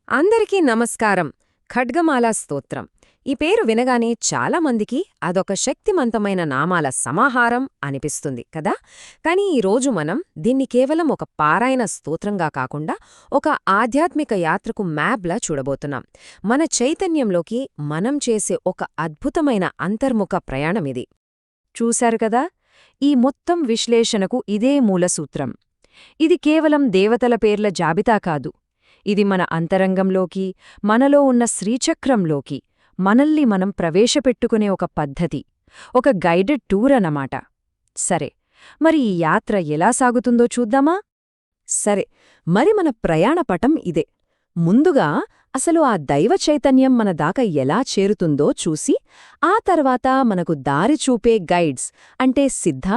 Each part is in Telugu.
అందరికీ నమస్కారం. ఖడ్గమాలా స్తోత్రం ఈ పేరు వినగానే చాలామందికి అదొక శక్తిమంతమైన నామాల సమాహారం అనిపిస్తుంది కదా. కాని ఈరోజు మనం దీన్ని కేవలం ఒక పారాయణ స్తోత్రంగా కాకుండా ఒక ఆధ్యాత్మిక యాత్రకు మ్యాప్లా చూడబోతున్నాం. మన చైతన్యంలోకి మనం చేసే ఒక అద్భుతమైన అంతర్ముఖ ప్రయాణమిది. చూశారు కదా, ఈ మొత్తం విశ్లేషణకు ఇదే మూలసూత్రం. ఇది కేవలం దేవతల పేర్ల జాబితా కాదు. ఇది మన అంతరంగంలోకి, మనలో ఉన్న శ్రీచక్రంలోకి మనల్ని మనం ప్రవేశపెట్టుకునే ఒక పద్ధతి, ఒక గైడెడ్ టూర్ అన్నమాట. సరే, మరి ఈ యాత్ర ఎలా సాగుతుందో చూద్దామా? సరే, మరి మన ప్రయాణపటం ఇదే. ముందుగా అసలు ఆ దైవ చైతన్యం మన దాకా ఎలా చేరుతుందో చూసి, ఆ తర్వాత మనకు దారి చూపే గైడ్స్ అంటే సిద్ధ,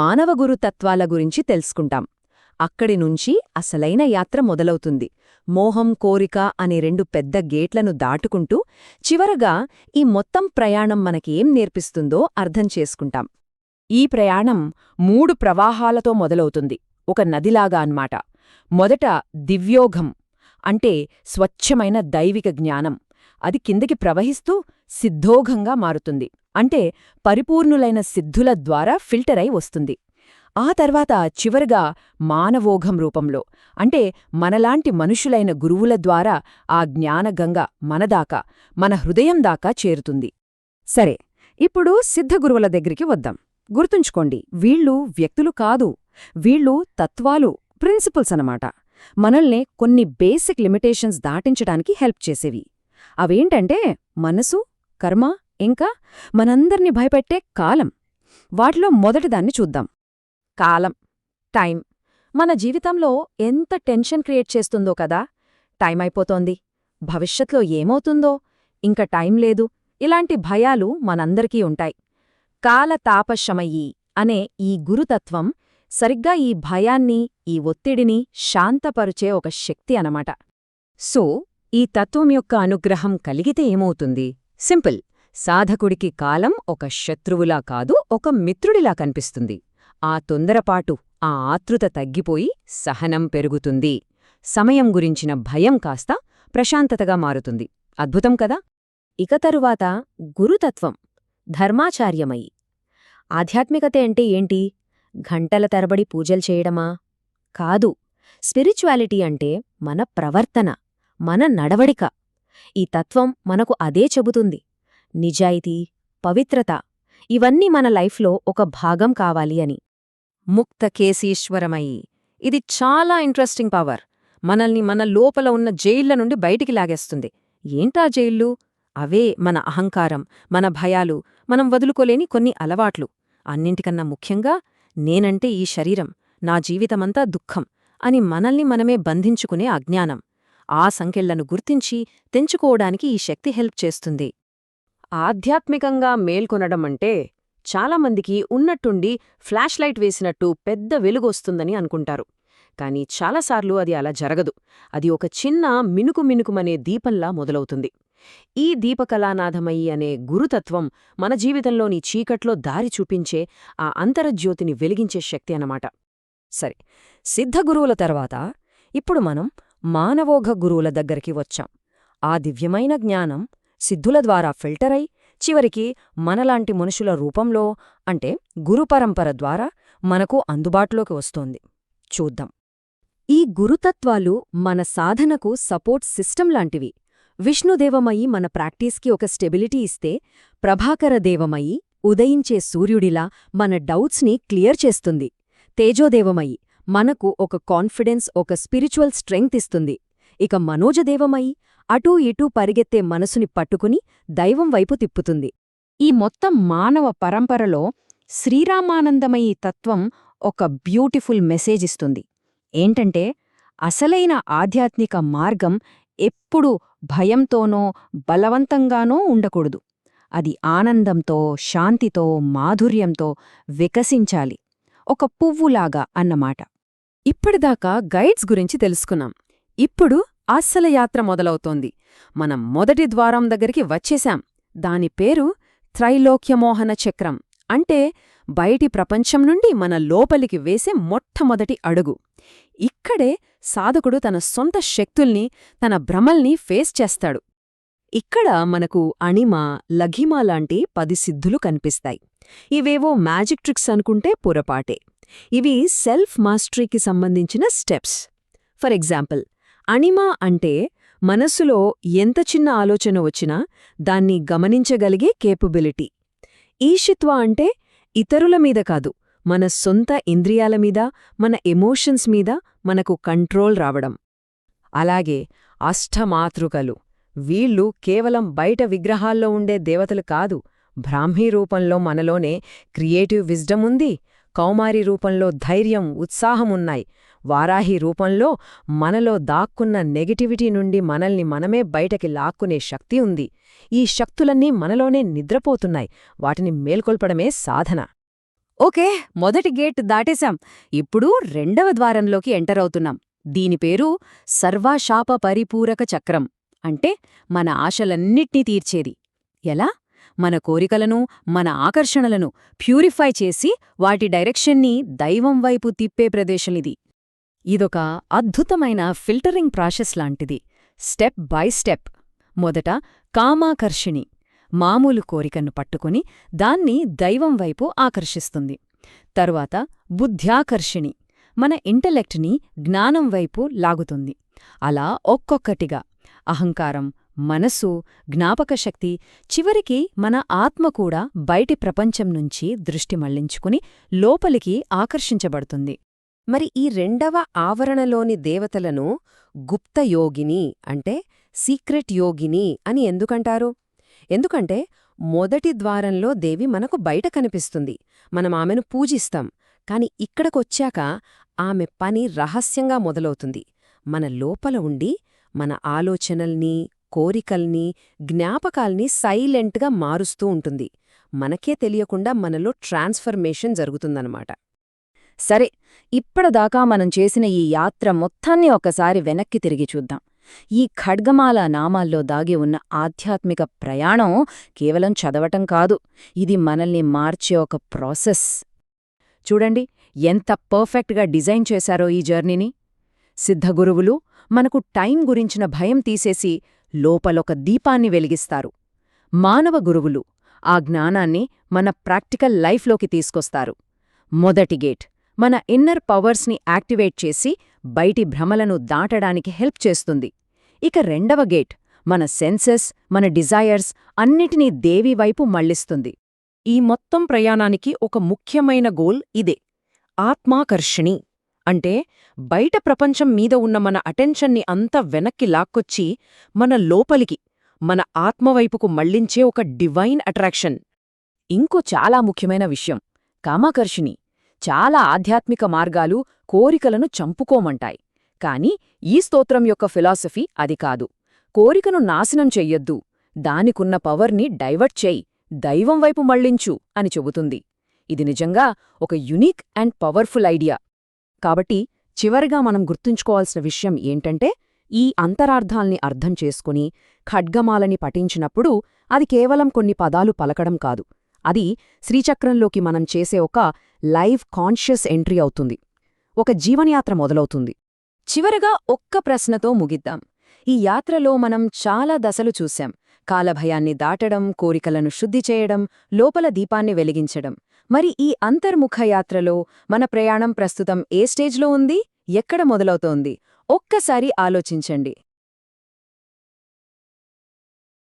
మానవ గురుతత్వాల గురించి తెలుసుకుంటాం. అక్కడి నుంచి అసలైన యాత్ర మొదలవుతుంది. మోహం, కోరిక అనే రెండు పెద్ద గేట్లను దాటుకుంటూ చివరగా ఈ మొత్తం ప్రయాణం మనకేం నేర్పిస్తుందో అర్థం చేసుకుంటాం. ఈ ప్రయాణం 3 ప్రవాహాలతో మొదలవుతుంది, ఒక నదిలాగా అన్మాట. మొదట దివ్యోఘం అంటే స్వచ్ఛమైన దైవిక జ్ఞానం. అది కిందికి ప్రవహిస్తూ సిద్ధోఘంగా మారుతుంది, అంటే పరిపూర్ణులైన సిద్ధుల ద్వారా ఫిల్టర్ అయి వస్తుంది. ఆ తర్వాత చివరగా మానవోఘం రూపంలో, అంటే మనలాంటి మనుషులైన గురువుల ద్వారా ఆ జ్ఞానగంగ మనదాకా, మన హృదయం దాకా చేరుతుంది. సరే, ఇప్పుడు సిద్ధగురువుల దగ్గరికి వద్దాం. గుర్తుంచుకోండి, వీళ్ళు వ్యక్తులు కాదు, వీళ్ళు తత్వాలు, ప్రిన్సిపల్స్ అన్నమాట. మనల్నే కొన్ని బేసిక్ లిమిటేషన్స్ దాటించడానికి హెల్ప్ చేసేవి. అవేంటంటే మనసు, కర్మ, ఇంకా మనందర్నీ భయపెట్టే కాలం. వాటిలో మొదటిదాన్ని చూద్దాం. కాలం, టైం. మన జీవితంలో ఎంత టెన్షన్ క్రియేట్ చేస్తుందో కదా. టైం అయిపోతోంది, భవిష్యత్లో ఏమవుతుందో, ఇంక టైం లేదు, ఇలాంటి భయాలు మనందరికీ ఉంటాయి. కాలతాపశమయీ అనే ఈ గురుతత్వం సరిగ్గా ఈ భయాన్ని, ఈ ఒత్తిడిని శాంతపరుచే ఒక శక్తి అనమాట. సో, ఈ తత్వం యొక్క అనుగ్రహం కలిగితే ఏమవుతుంది? సింపుల్. సాధకుడికి కాలం ఒక శత్రువులా కాదు, ఒక మిత్రుడిలా కనిపిస్తుంది. ఆ తొందరపాటు, ఆ ఆతృత తగ్గిపోయి సహనం పెరుగుతుంది. సమయం గురించిన భయం కాస్త ప్రశాంతతగా మారుతుంది. అద్భుతం కదా. ఇక తరువాత గురుతత్వం, ధర్మాచార్యమయి. ఆధ్యాత్మికత అంటే ఏంటి? గంటల తరబడి పూజలు చేయడమా? కాదు. స్పిరిచువాలిటీ అంటే మన ప్రవర్తన, మన నడవడిక. ఈ తత్వం మనకు అదే చెబుతుంది. నిజాయితీ, పవిత్రత ఇవన్నీ మన లైఫ్లో ఒక భాగం కావాలి అని. ముక్త కేశీశ్వరమయి. ఇది చాలా ఇంట్రెస్టింగ్ పవర్. మనల్ని మన లోపల ఉన్న జైళ్ల నుండి బయటికి లాగేస్తుంది. ఏంటా జైళ్ళు? అవే మన అహంకారం, మన భయాలు, మనం వదులుకోలేని కొన్ని అలవాట్లు. అన్నింటికన్నా ముఖ్యంగా నేనంటే ఈ శరీరం, నా జీవితమంతా దుఃఖం అని మనల్ని మనమే బంధించుకునే అజ్ఞానం. ఆ సంకెళ్లను గుర్తించి తెంచుకోవడానికి ఈ శక్తి హెల్ప్ చేస్తుంది. ఆధ్యాత్మికంగా మేల్కొనడమంటే చాలామందికి ఉన్నట్టుండి ఫ్లాష్ లైట్ వేసినట్టు పెద్ద వెలుగొస్తుందని అనుకుంటారు. కాని చాలాసార్లు అది అలా జరగదు. అది ఒక చిన్న మినుకుమినుకుమనే దీపంలా మొదలవుతుంది. ఈ దీపకళానాథమయి అనే గురుతత్వం మన జీవితంలోని చీకట్లో దారి చూపించే ఆ అంతరజ్యోతిని వెలిగించే శక్తి అన్నమాట. సరే, సిద్ధగురువుల తర్వాత ఇప్పుడు మనం మానవోఘ గురువుల దగ్గరికి వచ్చాం. ఆ దివ్యమైన జ్ఞానం సిద్ధుల ద్వారా ఫిల్టర్ అయి చివరికి మనలాంటి మనుషుల రూపంలో, అంటే గురుపరంపర ద్వారా మనకు అందుబాటులోకి వస్తోంది. చూద్దాం. ఈ గురుతత్వాలు మన సాధనకు సపోర్ట్ సిస్టమ్ లాంటివి. విష్ణుదేవమయి మన ప్రాక్టీస్కి ఒక స్టెబిలిటీ ఇస్తే, ప్రభాకరదేవమయి ఉదయించే సూర్యుడిలా మన డౌట్స్ని క్లియర్ చేస్తుంది. తేజోదేవమయి మనకు ఒక కాన్ఫిడెన్స్, ఒక స్పిరిచువల్ స్ట్రెంగ్త్ ఇస్తుంది. ఇక మనోజదేవమయి అటూ ఇటూ పరిగెత్తే మనసుని పట్టుకుని దైవం వైపు తిప్పుతుంది. ఈ మొత్తం మానవ పరంపరలో శ్రీరామానందమయీ తత్వం ఒక బ్యూటిఫుల్ మెసేజ్ ఇస్తుంది. ఏంటంటే, అసలైన ఆధ్యాత్మిక మార్గం ఎప్పుడూ భయంతోనో బలవంతంగానో ఉండకూడదు. అది ఆనందంతో, శాంతితో, మాధుర్యంతో వికసించాలి, ఒక పువ్వులాగా అన్నమాట. ఇప్పటిదాకా గైడ్స్ గురించి తెలుసుకున్నాం. ఇప్పుడు అస్సల యాత్ర మొదలవుతోంది. మనం మొదటి ద్వారం దగ్గరికి వచ్చేశాం. దాని పేరు త్రైలోక్యమోహన చక్రం. అంటే బయటి ప్రపంచం నుండి మన లోపలికి వేసే మొట్టమొదటి అడుగు. ఇక్కడే సాధకుడు తన సొంత శక్తుల్ని, తన భ్రమల్ని ఫేస్ చేస్తాడు. ఇక్కడ మనకు అణిమ, లఘిమ లాంటి 10 సిద్ధులు కనిపిస్తాయి. ఇవేవో మ్యాజిక్ ట్రిక్స్ అనుకుంటే పొరపాటే. ఇవి సెల్ఫ్ మాస్టరీకి సంబంధించిన స్టెప్స్. ఫర్ ఎగ్జాంపుల్, అణిమ అంటే మనస్సులో ఎంత చిన్న ఆలోచన వచ్చినా దాన్ని గమనించగలిగే కేపబిలిటీ. ఈషిత్వ అంటే ఇతరుల మీద కాదు, మన సొంత ఇంద్రియాల మీద, మన ఎమోషన్స్ మీద మనకు కంట్రోల్ రావడం. అలాగే అష్టమాతృకలు. వీళ్ళు కేవలం బయట విగ్రహాల్లో ఉండే దేవతలు కాదు. బ్రాహ్మీ రూపంలో మనలోనే క్రియేటివ్ విజ్డమ్ ఉంది. కౌమారి రూపంలో ధైర్యం, ఉత్సాహమున్నాయి. వారాహి రూపంలో మనలో దాక్కున్న నెగటివిటీ నుండి మనల్ని మనమే బయటకి లాక్కునే శక్తి ఉంది. ఈ శక్తులన్నీ మనలోనే నిద్రపోతున్నాయి. వాటిని మేల్కొల్పడమే సాధన. ఓకే, మొదటి గేట్ దాటేశాం. ఇప్పుడు రెండవ ద్వారంలోకి ఎంటర్ అవుతున్నాం. దీని పేరు సర్వశాప పరిపూరక చక్రం. అంటే మన ఆశలన్నిట్నీ తీర్చేది. ఎలా? మన కోరికలను, మన ఆకర్షణలను ప్యూరిఫై చేసి వాటి డైరెక్షన్ని దైవం వైపు తిప్పే ప్రదేశమిది. ఇదొక అద్భుతమైన ఫిల్టరింగ్ ప్రాసెస్ లాంటిది. Step by step. మొదట కామాకర్షిణి. మామూలు కోరికను పట్టుకుని దాన్ని దైవం వైపు ఆకర్షిస్తుంది. తరువాత బుద్ధ్యాకర్షిణి. మన ఇంటలెక్ట్ని జ్ఞానం వైపు లాగుతుంది. అలా ఒక్కొక్కటిగా అహంకారం, మనసు, జ్ఞాపకశక్తి, చివరికి మన ఆత్మ కూడా బయటి ప్రపంచం నుంచి దృష్టి మళ్లించుకుని లోపలికి ఆకర్షించబడుతుంది. మరి ఈ రెండవ ఆవరణలోని దేవతలను గుప్తయోగిని అంటే సీక్రెట్ యోగిని అని ఎందుకంటారు? ఎందుకంటే మొదటి ద్వారంలో దేవి మనకు బయట కనిపిస్తుంది. మనం ఆమెను పూజిస్తాం. కాని ఇక్కడకొచ్చాక ఆమె పని రహస్యంగా మొదలవుతుంది. మన లోపల ఉండి మన ఆలోచనల్ని, కోరికల్ని, జ్ఞాపకాల్ని సైలెంట్గా మారుస్తూ ఉంటుంది. మనకే తెలియకుండా మనలో ట్రాన్స్ఫర్మేషన్ జరుగుతుందన్నమాట. సరే, ఇప్పటిదాకా మనం చేసిన ఈ యాత్ర మొత్తాన్ని ఒకసారి వెనక్కి తిరిగి చూద్దాం. ఈ ఖడ్గమాల నామాల్లో దాగి ఉన్న ఆధ్యాత్మిక ప్రయాణం కేవలం చదవటం కాదు, ఇది మనల్ని మార్చే ఒక ప్రాసెస్. చూడండి ఎంత పర్ఫెక్ట్గా డిజైన్ చేశారో ఈ జర్నీని. సిద్ధగురువులు మనకు టైం గురించిన భయం తీసేసి లోపలొక దీపాన్ని వెలిగిస్తారు. మానవ గురువులు ఆ జ్ఞానాన్ని మన ప్రాక్టికల్ లైఫ్లోకి తీసుకొస్తారు. మొదటి గేట్ మన ఇన్నర్ పవర్స్ని యాక్టివేట్ చేసి బయటి భ్రమలను దాటడానికి హెల్ప్ చేస్తుంది. ఇక రెండవ గేట్ మన సెన్సెస్, మన డిజైర్స్ అన్నిటినీ దేవి వైపు మళ్లిస్తుంది. ఈ మొత్తం ప్రయాణానికి ఒక ముఖ్యమైన గోల్ ఇదే, ఆత్మాకర్షిణి. అంటే బయట ప్రపంచం మీద ఉన్న మన అటెన్షన్ని అంతా వెనక్కి లాక్కొచ్చి మన లోపలికి, మన ఆత్మవైపుకు మళ్లించే ఒక డివైన్ అట్రాక్షన్. ఇంకో చాలా ముఖ్యమైన విషయం, కామాకర్షిణి. చాలా ఆధ్యాత్మిక మార్గాలు కోరికలను చంపుకోమంటాయి. కాని ఈ స్తోత్రం యొక్క ఫిలాసఫీ అది కాదు. కోరికను నాశనం చెయ్యొద్దు, దానికున్న పవర్ని డైవర్ట్ చేయి, దైవం వైపు మళ్లించు అని చెబుతుంది. ఇది నిజంగా ఒక యునిక్ అండ్ పవర్ఫుల్ ఐడియా. కాబట్టి చివరిగా మనం గుర్తుంచుకోవాల్సిన విషయం ఏంటంటే, ఈ అంతరార్థాల్ని అర్థం చేసుకుని ఖడ్గమాలని పఠించినప్పుడు అది కేవలం కొన్ని పదాలు పలకడం కాదు, అది శ్రీచక్రంలోకి మనం చేసే ఒక లైవ్ కాన్షియస్ ఎంట్రీ అవుతుంది, ఒక జీవనయాత్ర మొదలవుతుంది. చివరగా ఒక్క ప్రశ్నతో ముగిద్దాం. ఈ యాత్రలో మనం చాలా దశలు చూశాం. కాలభయాన్ని దాటడం, కోరికలను శుద్ధి చేయడం, లోపల దీపాన్ని వెలిగించడం. మరి ఈ అంతర్ముఖ యాత్రలో మన ప్రయాణం ప్రస్తుతం ఏ స్టేజ్లో ఉంది, ఎక్కడ మొదలవుతోంది? ఒక్కసారి ఆలోచించండి.